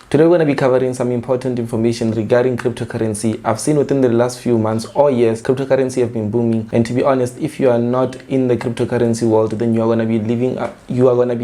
Today we're going to be covering some important information regarding cryptocurrency. I've seen within the last few months or years, cryptocurrency have been booming. And to be honest, if you are not in the cryptocurrency world, then you are going to be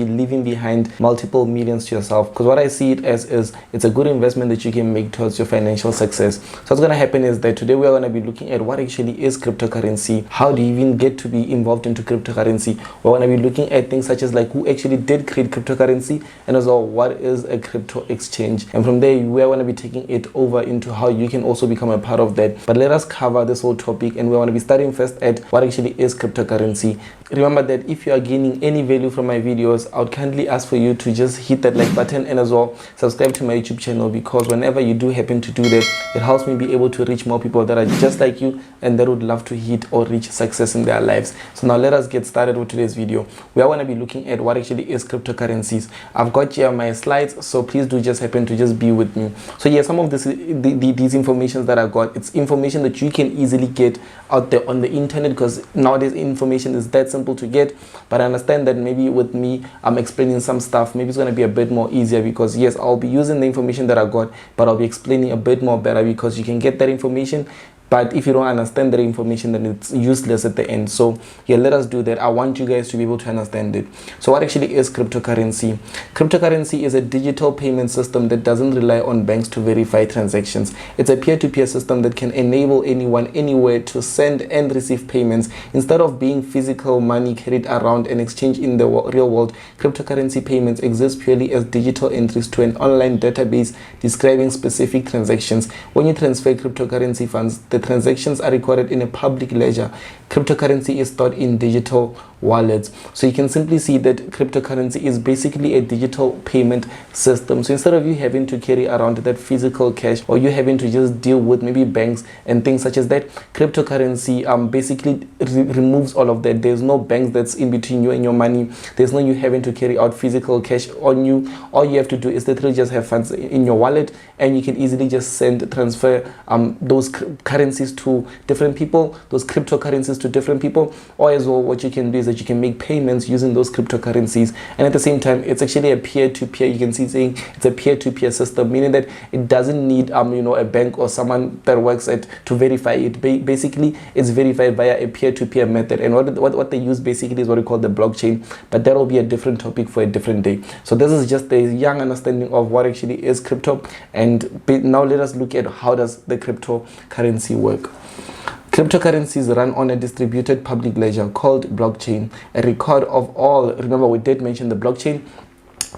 leaving behind multiple millions to yourself. Because what I see it as is it's a good investment that you can make towards your financial success. So what's going to happen is that today we are going to be looking at what actually is cryptocurrency. How do you even get to be involved into cryptocurrency? We're going to be looking at things such as like who actually did create cryptocurrency, and as well what is a crypto exchange. And from there, we're going to be taking it over into how you can also become a part of that. But let us cover this whole topic, and we want to be starting first at what actually is cryptocurrency. Remember that if you are gaining any value from my videos, I would kindly ask for you to just hit that like button and as well subscribe to my YouTube channel, because whenever you do happen to do that, it helps me be able to reach more people that are just like you and that would love to hit or reach success in their lives. So now let us get started with today's video. We are going to be looking at what actually is cryptocurrencies. I've got here my slides, so please do just happen to just be with me. So yeah, some of these informations that I got, it's information that you can easily get out there on the internet, because nowadays information is that simple to get. But I understand that maybe with me I'm explaining some stuff, maybe it's going to be a bit more easier, because yes, I'll be using the information that I got, but I'll be explaining a bit more better, because you can get that information, but if you don't understand that information, then it's useless at the end. So yeah, let us do that. I want you guys to be able to understand it. So what actually is cryptocurrency? Cryptocurrency is a digital payment system that doesn't rely on banks to verify transactions. It's a peer-to-peer system that can enable anyone anywhere to send and receive payments. Instead of being physical money carried around and exchanged in the real world, cryptocurrency payments exist purely as digital entries to an online database describing specific transactions. When you transfer cryptocurrency funds, the transactions are recorded in a public ledger. Cryptocurrency is stored in digital wallets. So you can simply see that cryptocurrency is basically a digital payment system. So instead of you having to carry around that physical cash, or you having to just deal with maybe banks and things such as that, cryptocurrency basically removes all of that. There's no banks that's in between you and your money. There's no you having to carry out physical cash on you. All you have to do is literally just have funds in your wallet, and you can easily just transfer those currencies to different people, those cryptocurrencies to different people. Or as well, what you can do is that you can make payments using those cryptocurrencies, and at the same time it's actually a peer-to-peer. You can see saying it's a peer-to-peer system, meaning that it doesn't need a bank or someone that works at to verify it. Basically it's verified via a peer-to-peer method, and what they use basically is what we call the blockchain, but that will be a different topic for a different day. So this is just a young understanding of what actually is crypto, and now let us look at how does the cryptocurrency work. Cryptocurrencies run on a distributed public ledger called blockchain. A record of all, remember we did mention the blockchain,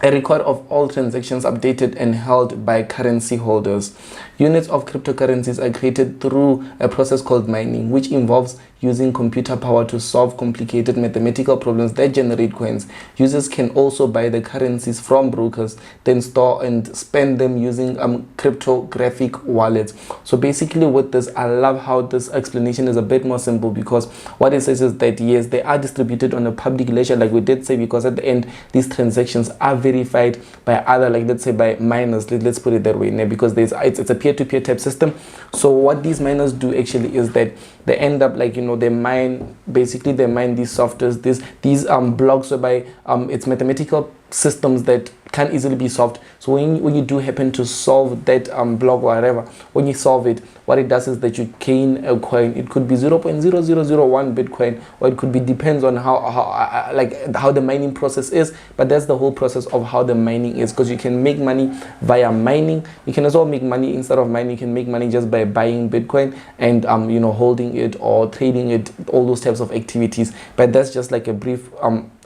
a record of all transactions updated and held by currency holders. Units of cryptocurrencies are created through a process called mining, which involves using computer power to solve complicated mathematical problems that generate coins. Users can also buy the currencies from brokers, then store and spend them using cryptographic wallets. So basically with this, I love how this explanation is a bit more simple, because what it says is that yes, they are distributed on a public ledger, like we did say, because at the end these transactions are verified by other, like let's say by miners, let's put it that way, because it's a peer-to-peer type system. So what these miners do actually is that they end up they mine these softwares, these blocks, whereby it's mathematical systems that can easily be solved. So when you do happen to solve that block or whatever, when you solve it, what it does is that you gain a coin. It could be 0.0001 Bitcoin, or it could be, depends on how the mining process is. But that's the whole process of how the mining is, because you can make money via mining. You can as well make money instead of mining. You can make money just by buying Bitcoin and holding it or trading it, all those types of activities. But that's just like a brief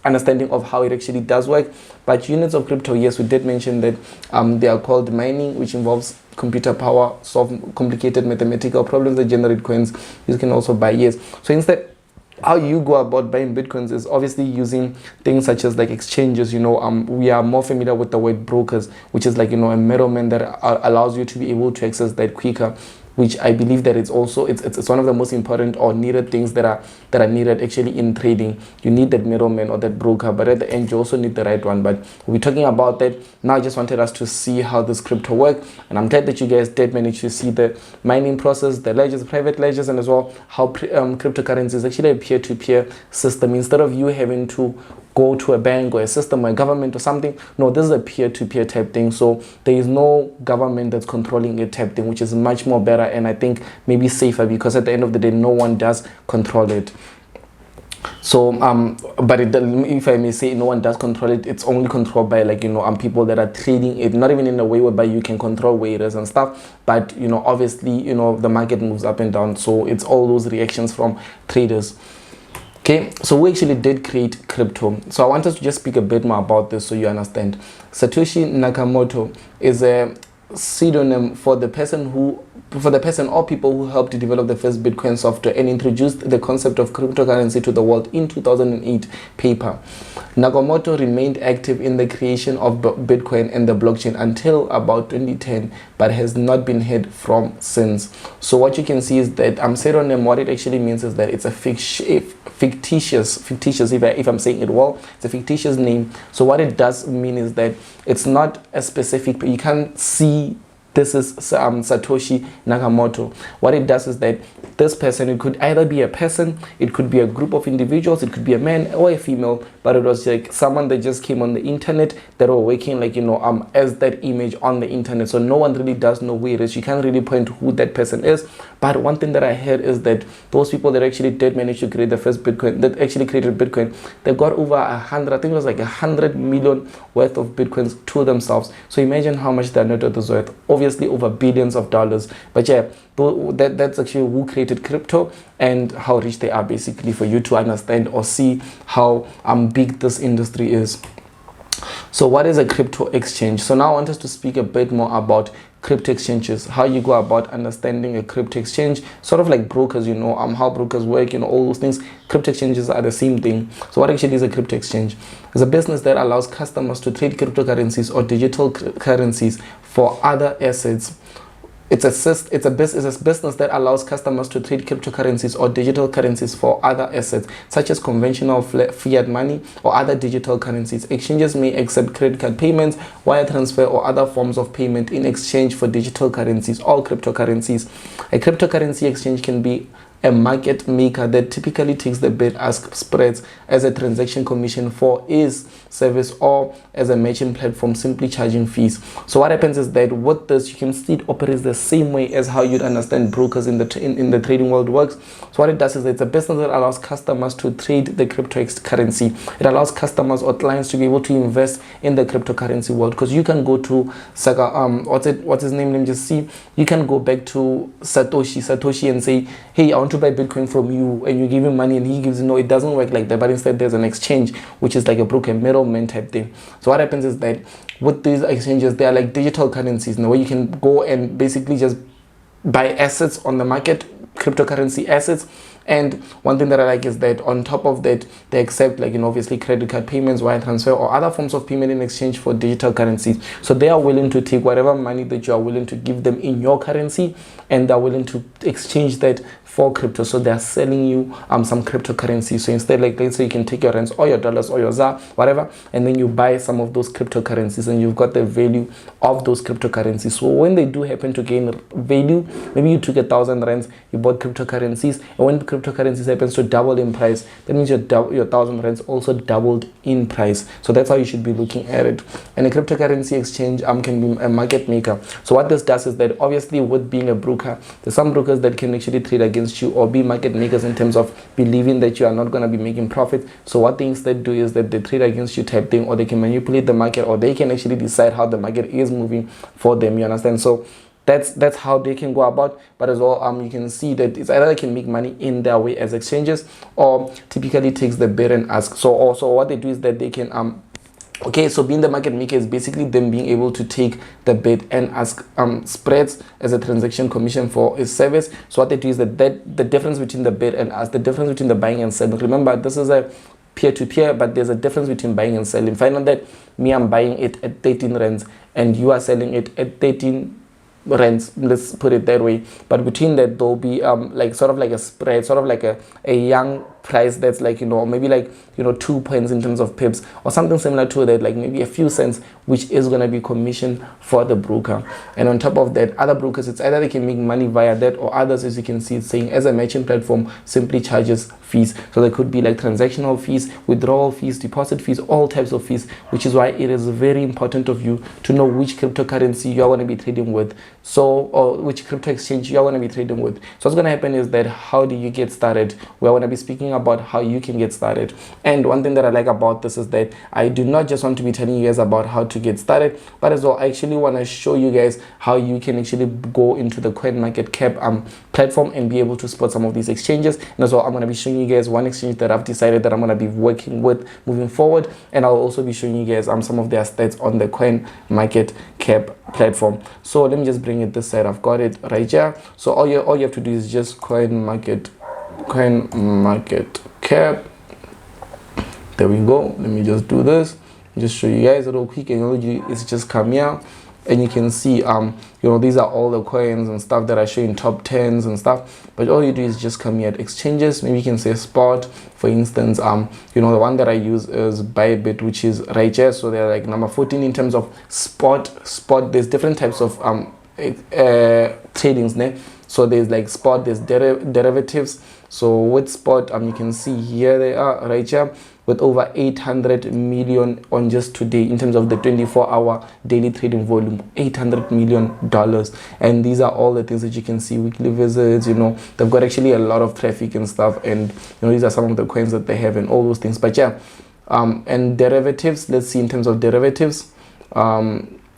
understanding of how it actually does work. But units of crypto, yes, we did mention that they are called mining, which involves computer power, solve complicated mathematical problems that generate coins. You can also buy, yes. So instead, how you go about buying bitcoins is obviously using things such as like exchanges. We are more familiar with the word brokers, which is like a middleman that allows you to be able to access that quicker, which I believe that it's one of the most important or needed things that are needed actually in trading. You need that middleman or that broker, but at the end you also need the right one. But we're talking about that now. I just wanted us to see how this crypto works, and I'm glad that you guys did manage to see the mining process, the ledgers, private ledgers, and as well how cryptocurrency is actually a peer-to-peer system. Instead of you having to go to a bank or a system or a government or something. No, this is a peer-to-peer type thing. So there is no government that's controlling it type thing, which is much more better and I think maybe safer, because at the end of the day, no one does control it. So if I may say, no one does control it. It's only controlled by people that are trading it, not even in a way whereby you can control waivers and stuff, but obviously the market moves up and down, so it's all those reactions from traders. Okay, so we actually did create crypto. So I want us to just speak a bit more about this so you understand. Satoshi Nakamoto is a pseudonym for the person or people who helped to develop the first Bitcoin software and introduced the concept of cryptocurrency to the world in 2008 paper. Nakamoto remained active in the creation of Bitcoin and the blockchain until about 2010, but has not been heard from since. So what you can see is that pseudonym, what it actually means is that it's a fictitious, if I'm saying it well, it's a fictitious name. So what it does mean is that it's not a specific, you can't see this is Satoshi Nakamoto. What it does is that this person, it could either be a person, it could be a group of individuals, it could be a man or a female, but it was like someone that just came on the internet that were working as that image on the internet. So no one really does know who it is. You can't really point who that person is. But one thing that I heard is that those people that actually did manage to create the first Bitcoin, that actually created Bitcoin, they got over 100, I think it was like 100 million worth of Bitcoins to themselves. So imagine how much their net worth is worth. Obviously over billions of dollars. But yeah, that's actually who created crypto and how rich they are, basically, for you to understand or see how big this industry is. So what is a crypto exchange? So now I want us to speak a bit more about crypto exchanges, how you go about understanding a crypto exchange, sort of like brokers, how brokers work, all those things. Crypto exchanges are the same thing. So what actually is a crypto exchange? It's a business that allows customers to trade cryptocurrencies or digital currencies for other assets. It's a business that allows customers to trade cryptocurrencies or digital currencies for other assets, such as conventional fiat money or other digital currencies. Exchanges may accept credit card payments, wire transfer, or other forms of payment in exchange for digital currencies or cryptocurrencies. A cryptocurrency exchange can be a market maker that typically takes the bid-ask spreads as a transaction commission for its service, or as a merchant platform simply charging fees. So what happens is that with this, you can see it operates the same way as how you'd understand brokers in the trading world works. So what it does is it's a business that allows customers to trade the cryptocurrency. It allows customers or clients to be able to invest in the cryptocurrency world, because you can go to what's his name? Let me just see. You can go back to Satoshi and say, hey, I want to buy Bitcoin from you, and you give him money and he gives you. No, it doesn't work like that, but instead there's an exchange, which is like a broker middleman type thing. So what happens is that with these exchanges, they are like digital currencies now, where you can go and basically just buy assets on the market, cryptocurrency assets. And one thing that I like is that on top of that, they accept obviously credit card payments, wire transfer, or other forms of payment in exchange for digital currencies. So they are willing to take whatever money that you are willing to give them in your currency, and they're willing to exchange that for crypto. So they're selling you some cryptocurrency. So instead, let's say you can take your rands or your dollars or your ZAR, whatever, and then you buy some of those cryptocurrencies, and you've got the value of those cryptocurrencies. So when they do happen to gain value, maybe you took 1,000 rands, you bought cryptocurrencies, and when cryptocurrencies happens to double in price, that means your 1,000 rands also doubled in price. So that's how you should be looking at it. And a cryptocurrency exchange can be a market maker. So what this does is that, obviously, with being a broker, there's some brokers that can actually trade against you or be market makers in terms of believing that you are not going to be making profit. So what they instead do is that they trade against you type thing, or they can manipulate the market, or they can actually decide how the market is moving for them. You understand? So that's how they can go about. But as well, you can see that it's either they can make money in their way as exchanges, or typically takes the bid and ask. So also what they do is that they can okay, so being the market maker is basically them being able to take the bid and ask spreads as a transaction commission for a service. So what they do is that the difference between the bid and ask, the difference between the buying and selling. Remember, this is a peer-to-peer, but there's a difference between buying and selling. Find out that I'm buying it at 13 rands and you are selling it at 13 rands, let's put it that way. But between that, there'll be sort of like a spread, sort of like a young price that's maybe 2 points in terms of pips, or something similar to that, like maybe a few cents, which is going to be commission for the broker. And on top of that, other brokers, it's either they can make money via that, or others, as you can see, it's saying as a merchant platform, simply charges fees. So there could be like transactional fees, withdrawal fees, deposit fees, all types of fees, which is why it is very important of you to know which cryptocurrency you are going to be trading with, or which crypto exchange you are going to be trading with. So what's going to happen is that, how do you get started? We're going to be speaking about how you can get started. And one thing that I like about this is that I do not just want to be telling you guys about how to get started, but as well I actually want to show you guys how you can actually go into the CoinMarketCap platform and be able to spot some of these exchanges. And as well, I'm going to be showing you guys one exchange that I've decided that I'm going to be working with moving forward, and I'll also be showing you guys some of their stats on the CoinMarketCap platform. So let me just bring it this side. I've got it right here. So all you have to do is just CoinMarketCap. There we go. Let me just do this, just show you guys real quick, and it's just come here. And you can see, these are all the coins and stuff that I show in top 10s and stuff. But all you do is just come here at exchanges. Maybe you can say spot, for instance. The one that I use is Bybit, which is right here. So they're like number 14 in terms of spot. There's different types of tradings there. So there's like spot, there's derivatives. So with spot, you can see here they are right here, with over 800 million on just today in terms of the 24-hour daily trading volume, $800 million. And these are all the things that you can see, weekly visits, they've got actually a lot of traffic and stuff, and these are some of the coins that they have and all those things. But yeah, and derivatives, let's see in terms of derivatives.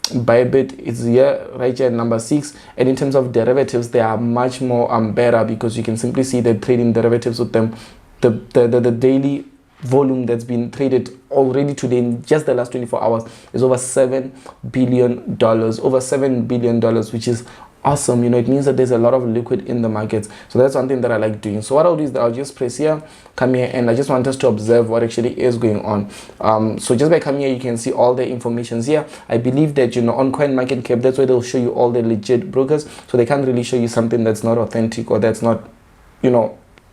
Bybit is here right here at number 6, and in terms of derivatives, they are much more better, because you can simply see that trading derivatives with them, the daily volume that's been traded already today in just the last 24 hours is over $7 billion, which is awesome. It means that there's a lot of liquid in the markets. So that's one thing that I like doing. So what I'll do is that I'll just press here, come here, and I just want us to observe what actually is going on. So just by coming here, you can see all the information here. I believe that on CoinMarketCap, that's where they'll show you all the legit brokers, so they can't really show you something that's not authentic or that's not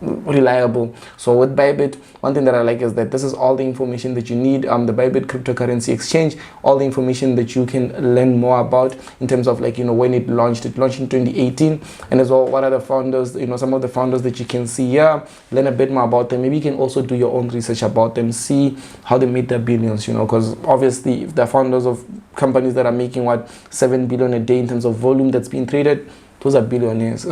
reliable. So with Bybit, one thing that I like is that this is all the information that you need. The Bybit cryptocurrency exchange, all the information that you can learn more about in terms of when it launched in 2018, and as well what are the founders, some of the founders that you can see here, learn a bit more about them. Maybe you can also do your own research about them, see how they made their billions, because obviously if they're founders of companies that are making 7 billion a day in terms of volume that's being traded, those are billionaires.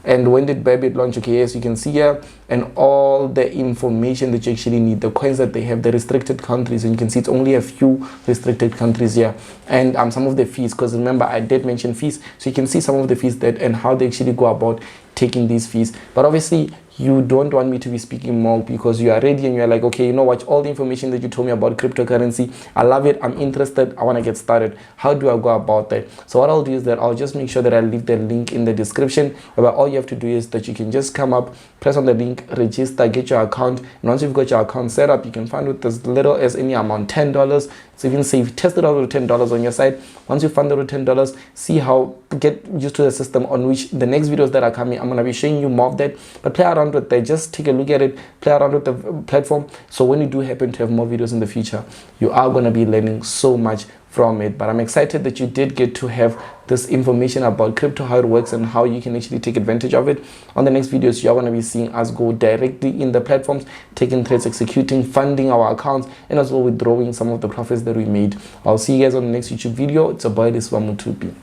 And when did Bybit launch? Okay, yes, you can see here, and all the information that you actually need, the coins that they have, the restricted countries, and you can see it's only a few restricted countries here, and some of the fees, because remember I did mention fees, so you can see some of the fees that and how they actually go about taking these fees. But obviously you don't want me to be speaking more, because you are ready and you're like, okay, all the information that you told me about cryptocurrency, I love it, I'm interested, I want to get started. How do I go about that? So what I'll do is that I'll just make sure that I leave the link in the description, where all you have to do is that you can just come up, press on the link, register, get your account, and once you've got your account set up, you can fund with as little as any amount, $10. So even say you've tested out with $10 on your side. Once you funded with $10, see how, get used to the system, on which the next videos that are coming, I'm going to be showing you more of that. But play around with that, just take a look at it, play around with the platform, so when you do happen to have more videos in the future, you are going to be learning so much from it. But I'm excited that you did get to have this information about crypto, how it works, and how you can actually take advantage of it. On the next videos, you're going to be seeing us go directly in the platforms, taking trades, executing, funding our accounts, and as well withdrawing some of the profits that we made. I'll see you guys on the next YouTube video. It's a boy, this one Mutupi.